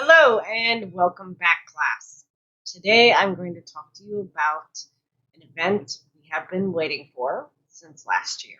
Hello and welcome back, class. Today I'm going to talk to you about an event we have been waiting for since last year.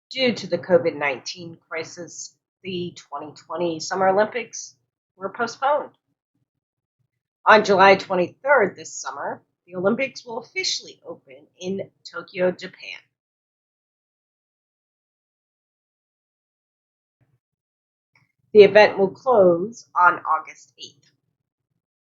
Due to the COVID-19 crisis, the 2020 Summer Olympics were postponed. On July 23rd this summer, the Olympics will officially open in Tokyo, Japan. The event will close on August 8th.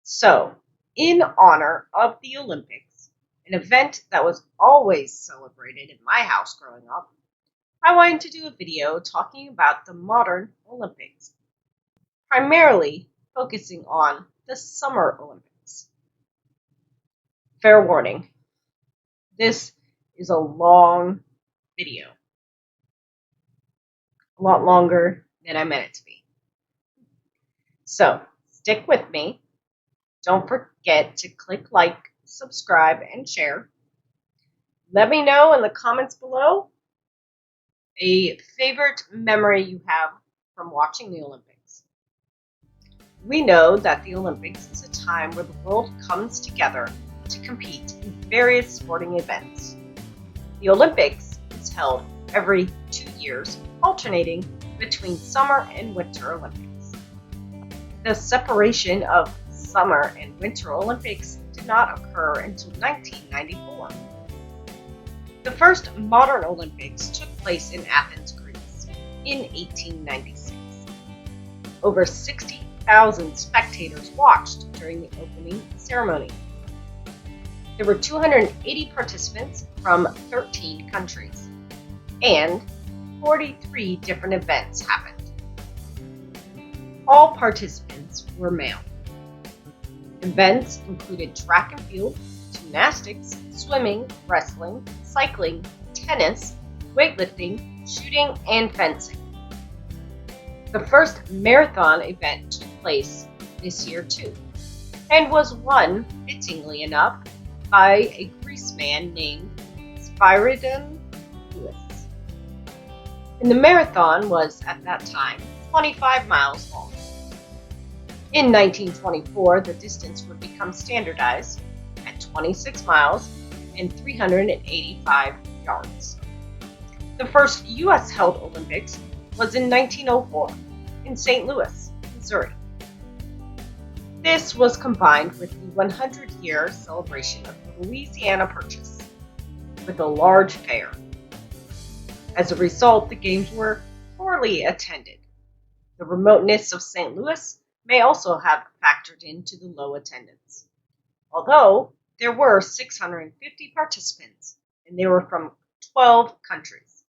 So, in honor of the Olympics, an event that was always celebrated in my house growing up, I wanted to do a video talking about the modern Olympics, primarily focusing on the Summer Olympics. Fair warning, this is a long video, a lot longer than I meant it to be. So, stick with me. Don't forget to click like, subscribe, and share. Let me know in the comments below a favorite memory you have from watching the Olympics. We know that the Olympics is a time where the world comes together to compete in various sporting events. The Olympics is held every 2 years, alternating between Summer and Winter Olympics. The separation of Summer and Winter Olympics did not occur until 1994. The first modern Olympics took place in Athens, Greece, in 1896. Over 60,000 spectators watched during the opening ceremony. There were 280 participants from 13 countries, and 43 different events happened. All participants were male. Events included track and field, gymnastics, swimming, wrestling, cycling, tennis, weightlifting, shooting, and fencing. The first marathon event took place this year too, and was won, fittingly enough, by a Greece man named Spyridon Lewis. And the marathon was, at that time, 25 miles long. In 1924, the distance would become standardized at 26 miles and 385 yards. The first U.S. held Olympics was in 1904 in St. Louis, Missouri. This was combined with the 100-year celebration of the Louisiana Purchase, with a large fair. As a result, the games were poorly attended. The remoteness of St. Louis may also have factored into the low attendance. Although there were 650 participants, and they were from 12 countries.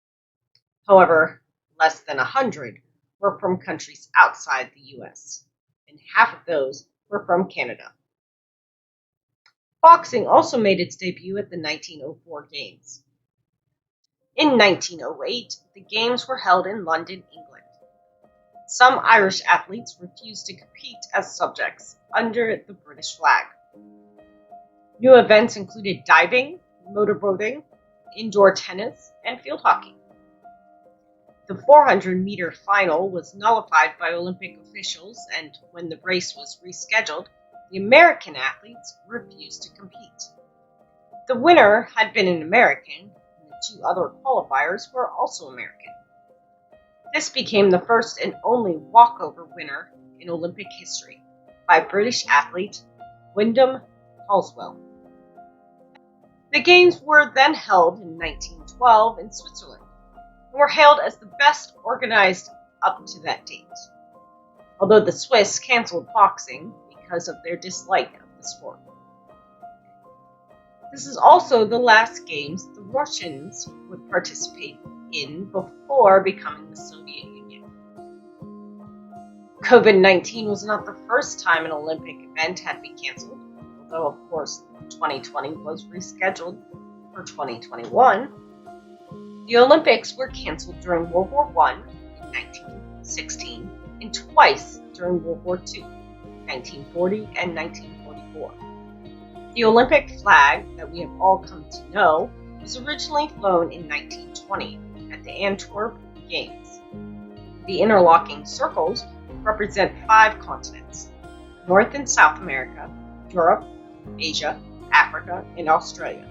However, less than 100 were from countries outside the U.S., and half of those were from Canada. Boxing also made its debut at the 1904 Games. In 1908, the Games were held in London, England. Some Irish athletes refused to compete as subjects under the British flag. New events included diving, motorboating, indoor tennis, and field hockey. The 400-meter final was nullified by Olympic officials, and when the race was rescheduled, the American athletes refused to compete. The winner had been an American, and the two other qualifiers were also American. This became the first and only walkover winner in Olympic history by British athlete Wyndham Halswell. The Games were then held in 1912 in Switzerland and were hailed as the best organized up to that date, although the Swiss canceled boxing because of their dislike of the sport. This is also the last Games the Russians would participate in before becoming the Soviet Union. COVID-19 was not the first time an Olympic event had been canceled, although of course 2020 was rescheduled for 2021. The Olympics were canceled during World War I in 1916 and twice during World War II, 1940 and 1944. The Olympic flag that we have all come to know was originally flown in 1920 at the Antwerp Games. The interlocking circles represent 5 continents: North and South America, Europe, Asia, Africa, and Australia.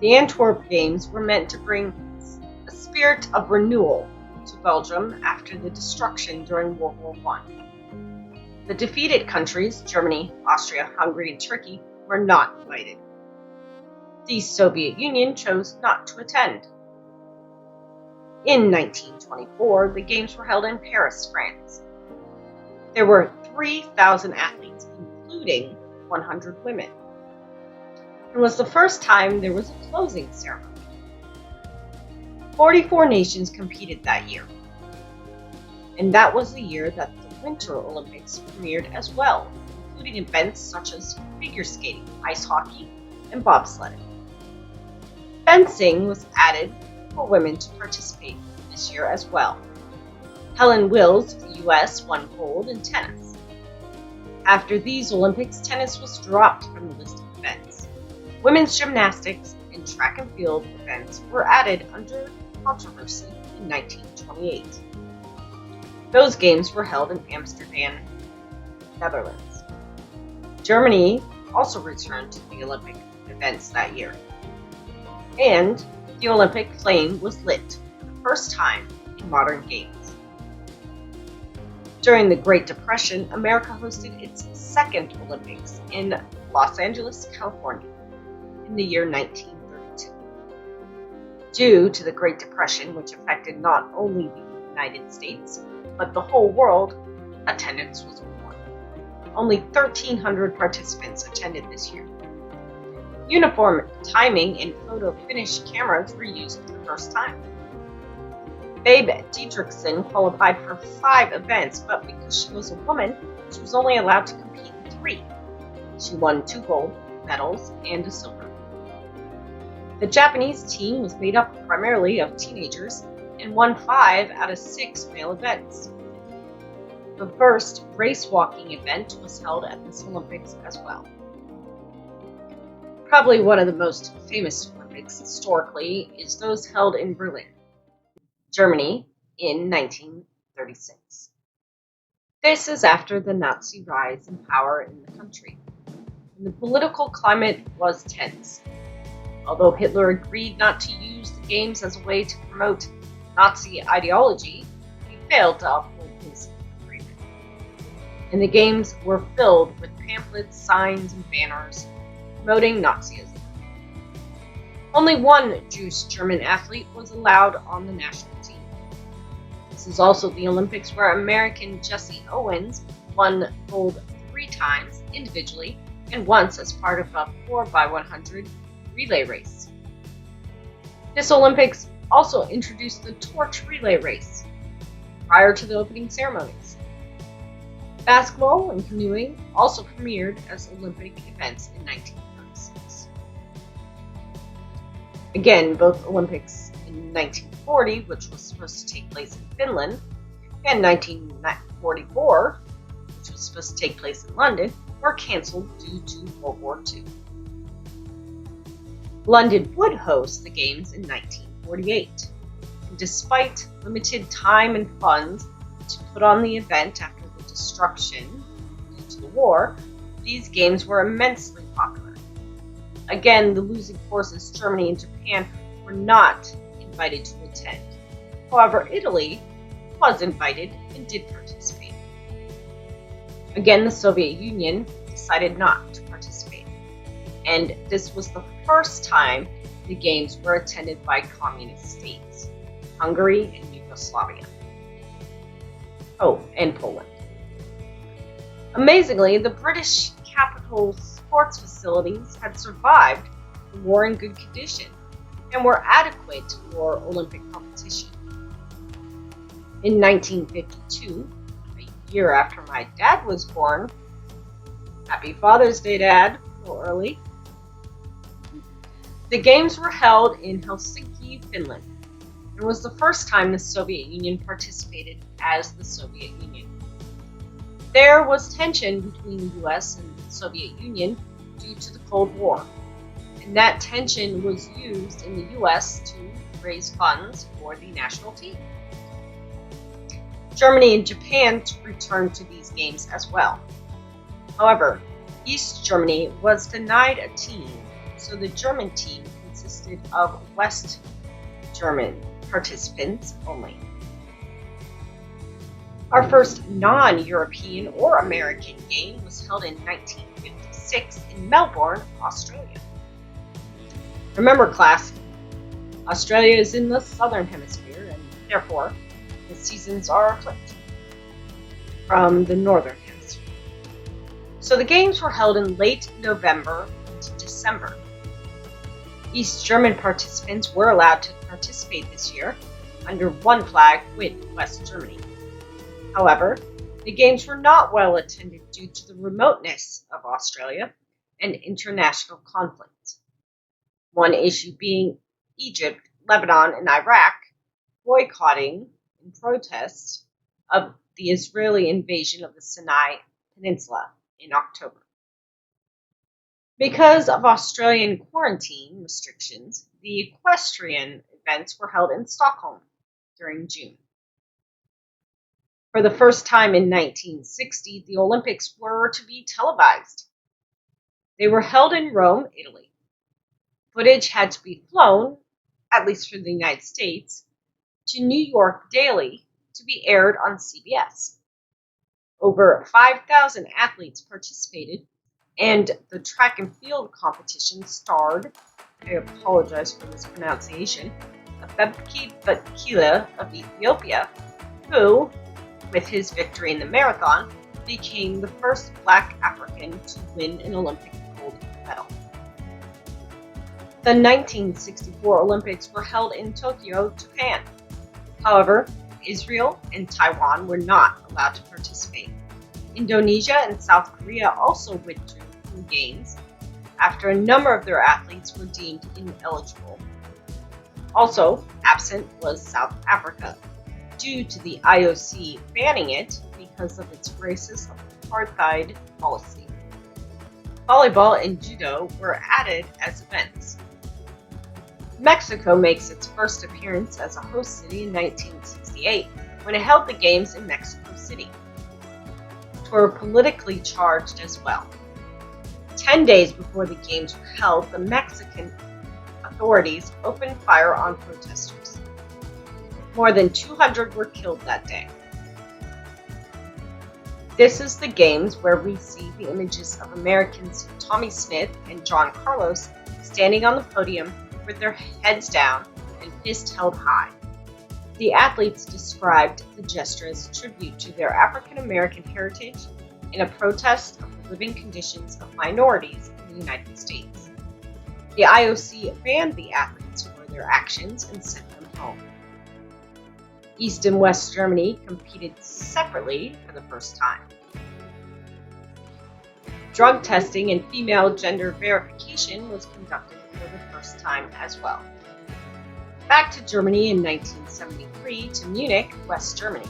The Antwerp Games were meant to bring a spirit of renewal to Belgium after the destruction during World War I. The defeated countries, Germany, Austria, Hungary, and Turkey, were not invited. The Soviet Union chose not to attend. In 1924, the Games were held in Paris, France. There were 3,000 athletes, including 100 women. It was the first time there was a closing ceremony. 44 nations competed that year. And that was the year that the Winter Olympics premiered as well, including events such as figure skating, ice hockey, and bobsledding. Fencing was added for women to participate this year as well. Helen Wills of the U.S. won gold in tennis. After these Olympics, tennis was dropped from the list of events. Women's gymnastics and track and field events were added under controversy in 1928. Those games were held in Amsterdam, Netherlands. Germany also returned to the Olympic events that year. And the Olympic flame was lit for the first time in modern games. During the Great Depression, America hosted its second Olympics in Los Angeles, California, in the year 1932. Due to the Great Depression, which affected not only the United States, but the whole world, attendance was poor. Only 1,300 participants attended this year. Uniform timing and photo finish cameras were used for the first time. Babe Didrikson qualified for 5 events, but because she was a woman, she was only allowed to compete in 3. She won 2 gold medals and a silver. The Japanese team was made up primarily of teenagers and won 5 out of 6 male events. The first race walking event was held at this Olympics as well. Probably one of the most famous Olympics historically is those held in Berlin, Germany, in 1936. This is after the Nazi rise in power in the country, and the political climate was tense. Although Hitler agreed not to use the games as a way to promote Nazi ideology, he failed to uphold his agreement. And the games were filled with pamphlets, signs, and banners promoting Nazism. Only one Jewish German athlete was allowed on the national team. This is also the Olympics where American Jesse Owens won gold 3 times individually and once as part of a 4x100 relay race. This Olympics also introduced the torch relay race prior to the opening ceremonies. Basketball and canoeing also premiered as Olympic events in 1936. Again, both Olympics in 1940, which was supposed to take place in Finland, and 1944, which was supposed to take place in London, were cancelled due to World War II. London would host the Games in 1948. And despite limited time and funds to put on the event after the destruction due to the war, these games were immensely popular. Again, the losing forces, Germany and Japan, were not invited to attend. However, Italy was invited and did participate. Again, the Soviet Union decided not to participate. And this was the first time the Games were attended by communist states, Hungary and Yugoslavia. Oh, and Poland. Amazingly, the British capital sports facilities had survived the war in good condition and were adequate for Olympic competition. In 1952, a year after my dad was born, Happy Father's Day, Dad, a little early, the Games were held in Helsinki, Finland, and was the first time the Soviet Union participated as the Soviet Union. There was tension between the US and the Soviet Union due to the Cold War, and that tension was used in the US to raise funds for the national team. Germany and Japan returned to these games as well. However, East Germany was denied a team, so the German team consisted of West German participants only. Our first non-European or American game was held in 1956 in Melbourne, Australia. Remember, class, Australia is in the southern hemisphere, and therefore the seasons are flipped from the northern hemisphere. So the games were held in late November into December. East German participants were allowed to participate this year under one flag with West Germany. However, the games were not well attended due to the remoteness of Australia and international conflict. One issue being Egypt, Lebanon, and Iraq boycotting in protest of the Israeli invasion of the Sinai Peninsula in October. Because of Australian quarantine restrictions, the equestrian events were held in Stockholm during June. For the first time in 1960, the Olympics were to be televised. They were held in Rome, Italy. Footage had to be flown, at least for the United States, to New York daily to be aired on CBS. Over 5,000 athletes participated, and the track and field competition starred, I apologize for this pronunciation, Abebki Batkila of Ethiopia, who, with his victory in the marathon, became the first Black African to win an Olympic gold medal. The 1964 Olympics were held in Tokyo, Japan. However, Israel and Taiwan were not allowed to participate. Indonesia and South Korea also withdrew from games after a number of their athletes were deemed ineligible. Also absent was South Africa, due to the IOC banning it because of its racist apartheid policy. Volleyball and judo were added as events. Mexico makes its first appearance as a host city in 1968 when it held the Games in Mexico City. It were politically charged as well. 10 days before the Games were held, the Mexican authorities opened fire on protesters. More than 200 were killed that day. This is the Games where we see the images of Americans Tommy Smith and John Carlos standing on the podium with their heads down and fists held high. The athletes described the gesture as a tribute to their African American heritage and a protest of the living conditions of minorities in the United States. The IOC banned the athletes for their actions and sent them home. East and West Germany competed separately for the first time. Drug testing and female gender verification was conducted for the first time as well. Back to Germany in 1973 to Munich, West Germany.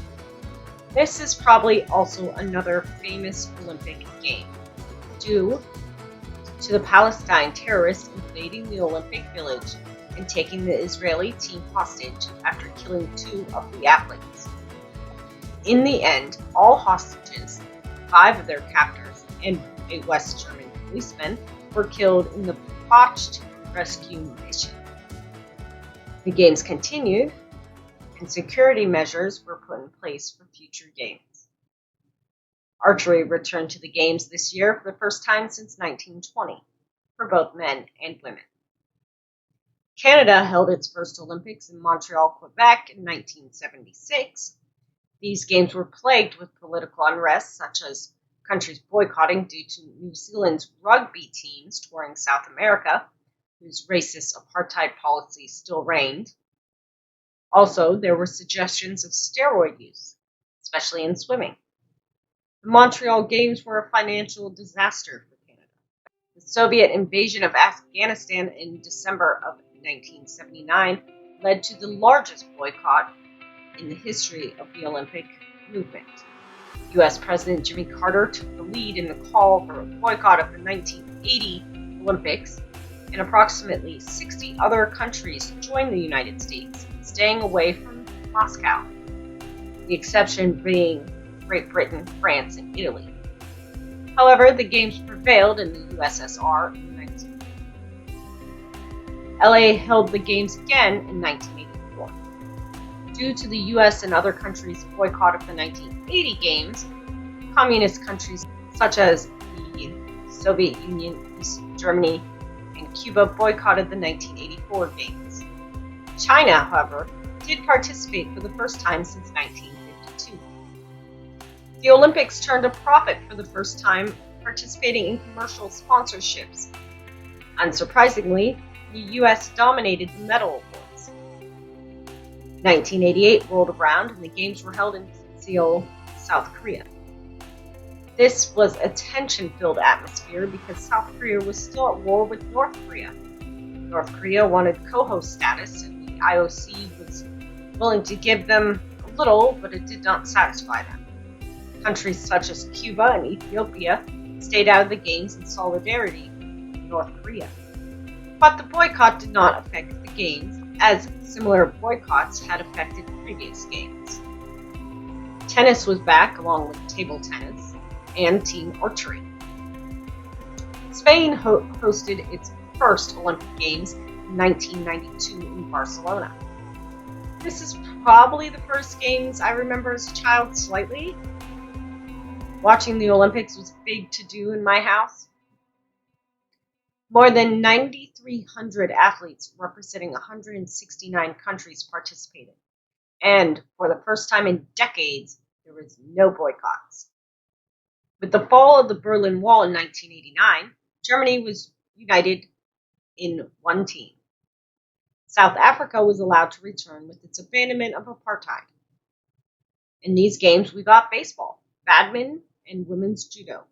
This is probably also another famous Olympic game, due to the Palestine terrorists invading the Olympic Village and taking the Israeli team hostage after killing 2 of the athletes. In the end, all hostages, 5 of their captors, and a West German policeman were killed in the botched rescue mission. The games continued, and security measures were put in place for future games. Archery returned to the games this year for the first time since 1920, for both men and women. Canada held its first Olympics in Montreal, Quebec in 1976. These games were plagued with political unrest, such as countries boycotting due to New Zealand's rugby teams touring South America, whose racist apartheid policy still reigned. Also, there were suggestions of steroid use, especially in swimming. The Montreal Games were a financial disaster for Canada. The Soviet invasion of Afghanistan in December of 1979 led to the largest boycott in the history of the Olympic movement. U.S. President Jimmy Carter took the lead in the call for a boycott of the 1980 Olympics, and approximately 60 other countries joined the United States, staying away from Moscow. the exception being Great Britain, France, and Italy. However, the Games prevailed in the USSR in 1980. LA held the Games again in 1984. Due to the US and other countries' boycott of the 1980 Games, communist countries such as the Soviet Union, East Germany, and Cuba boycotted the 1984 Games. China, however, did participate for the first time since 1952. The Olympics turned a profit for the first time, participating in commercial sponsorships. Unsurprisingly, the US dominated the medal awards. 1988 rolled around and the Games were held in Seoul, South Korea. This was a tension-filled atmosphere because South Korea was still at war with North Korea. North Korea wanted co-host status, and the IOC was willing to give them a little, but it did not satisfy them. Countries such as Cuba and Ethiopia stayed out of the Games in solidarity with North Korea. But the boycott did not affect the Games, as similar boycotts had affected previous Games. Tennis was back, along with table tennis and team archery. Spain hosted its first Olympic Games in 1992 in Barcelona. This is probably the first Games I remember as a child slightly. Watching the Olympics was big to do in my house. More than 9,300 athletes representing 169 countries participated. And for the first time in decades, there was no boycotts. With the fall of the Berlin Wall in 1989, Germany was united in one team. South Africa was allowed to return with its abandonment of apartheid. In these Games, we got baseball, badminton, and women's judo.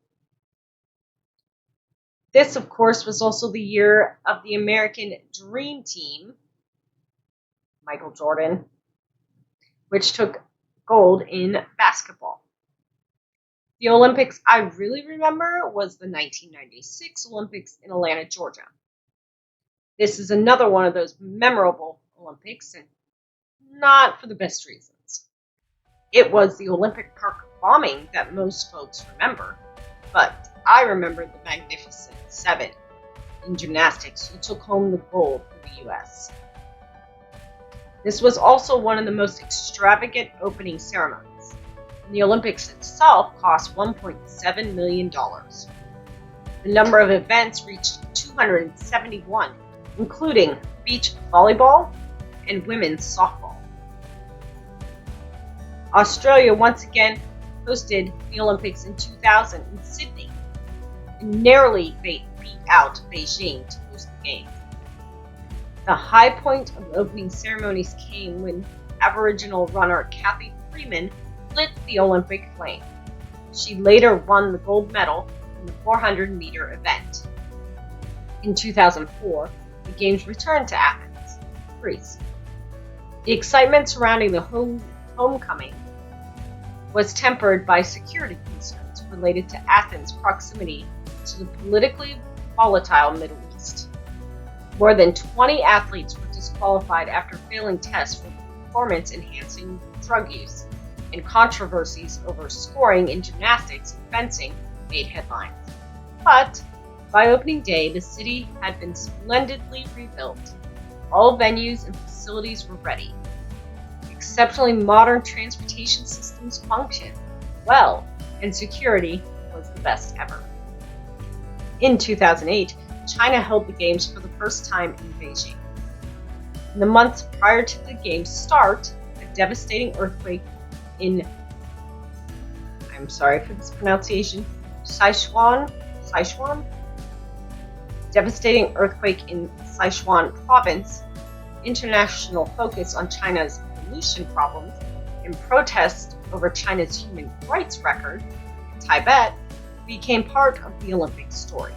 This, of course, was also the year of the American Dream Team, Michael Jordan, which took gold in basketball. The Olympics I really remember was the 1996 Olympics in Atlanta, Georgia. This is another one of those memorable Olympics, and not for the best reasons. It was the Olympic Park bombing that most folks remember, but I remember the Magnificent Seven in gymnastics who took home the gold for the U.S. This was also one of the most extravagant opening ceremonies. The Olympics itself cost $1.7 million. The number of events reached 271, including beach volleyball and women's softball. Australia once again hosted the Olympics in 2000 in Sydney and narrowly beat out Beijing to host the Games. The high point of the opening ceremonies came when Aboriginal runner Kathy Freeman lit the Olympic flame. She later won the gold medal in the 400-meter event. In 2004, the Games returned to Athens, Greece. The excitement surrounding the homecoming was tempered by security concerns related to Athens' proximity to the politically volatile Middle East. More than 20 athletes were disqualified after failing tests for performance-enhancing drug use, and controversies over scoring in gymnastics and fencing made headlines. But by opening day, the city had been splendidly rebuilt. All venues and facilities were ready. Exceptionally modern transportation systems functioned well, and security was the best ever. In 2008, China held the Games for the first time in Beijing. In the months prior to the Games' start, a devastating earthquake in, I'm sorry for this pronunciation, Sichuan, devastating earthquake in Sichuan province, international focus on China's pollution problems, and protest over China's human rights record in Tibet became part of the Olympic story.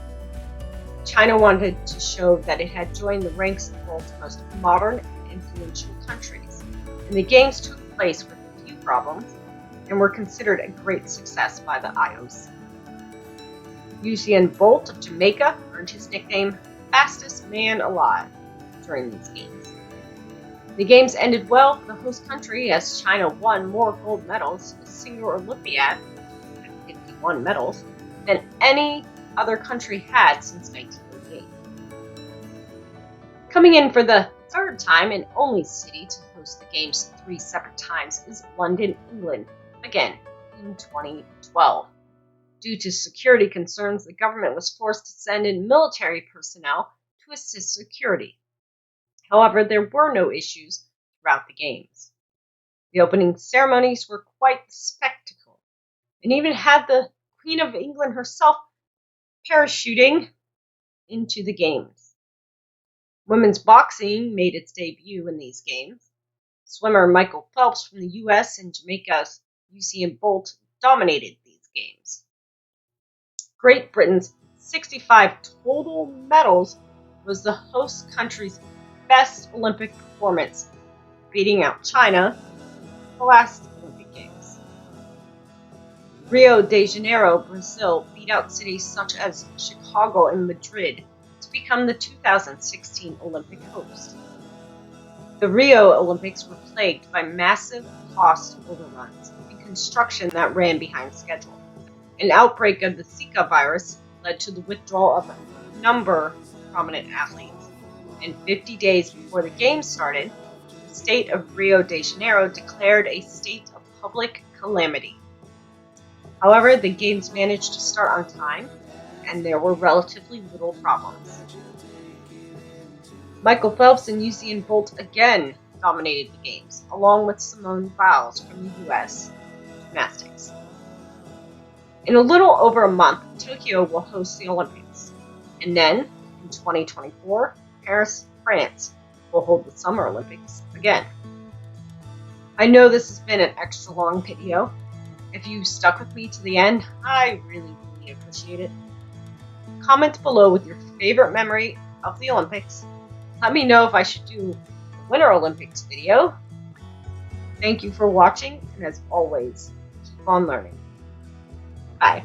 China wanted to show that it had joined the ranks of the world's most modern and influential countries, and the Games took place with a few problems and were considered a great success by the IOC. Usain Bolt of Jamaica earned his nickname Fastest Man Alive during these Games. The games ended well for the host country as China won more gold medals, a single Olympiad, 51 medals, than any other country had since 1988. Coming in for the third time and only city to host the games 3 separate times is London, England, again in 2012. Due to security concerns, the government was forced to send in military personnel to assist security. However, there were no issues throughout the games. The opening ceremonies were quite the spectacle, and even had the Queen of England herself parachuting into the games. Women's boxing made its debut in these games. Swimmer Michael Phelps from the U.S. and Jamaica's Usain Bolt dominated these games. Great Britain's 65 total medals was the host country's best Olympic performance, beating out China the last Olympic Games. Rio de Janeiro, Brazil beat out cities such as Chicago and Madrid to become the 2016 Olympic host. The Rio Olympics were plagued by massive cost overruns and construction that ran behind schedule. An outbreak of the Zika virus led to the withdrawal of a number of prominent athletes. And 50 days before the games started, the state of Rio de Janeiro declared a state of public calamity. However, the games managed to start on time, and there were relatively little problems. Michael Phelps and Usain Bolt again dominated the games, along with Simone Biles from the U.S. gymnastics. In a little over a month, Tokyo will host the Olympics, and then, in 2024, Paris, France, will hold the Summer Olympics again. I know this has been an extra long video. If you stuck with me to the end, I really appreciate it. Comment below with your favorite memory of the Olympics. Let me know if I should do a Winter Olympics video. Thank you for watching, and as always, keep on learning. Bye.